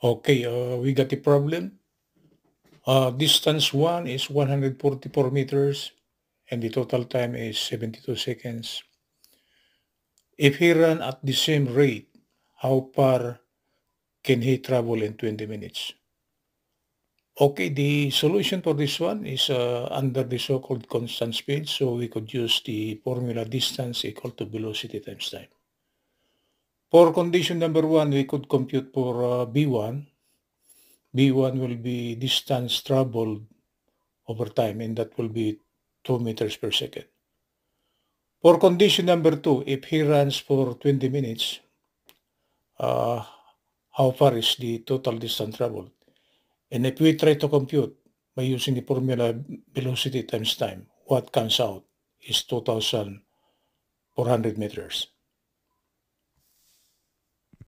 Okay, we got the problem. Distance 1 is 144 meters and the total time is 72 seconds. If he ran at the same rate, how far can he travel in 20 minutes? Okay, the solution for this one is under the so-called constant speed, so we could use the formula distance equal to velocity times time. For condition number 1, we could compute for B1. B1 will be distance traveled over time, and that will be 2 meters per second. For condition number 2, if he runs for 20 minutes, uh, how far is the total distance traveled? And if we try to compute by using the formula velocity times time, what comes out is 2,400 meters.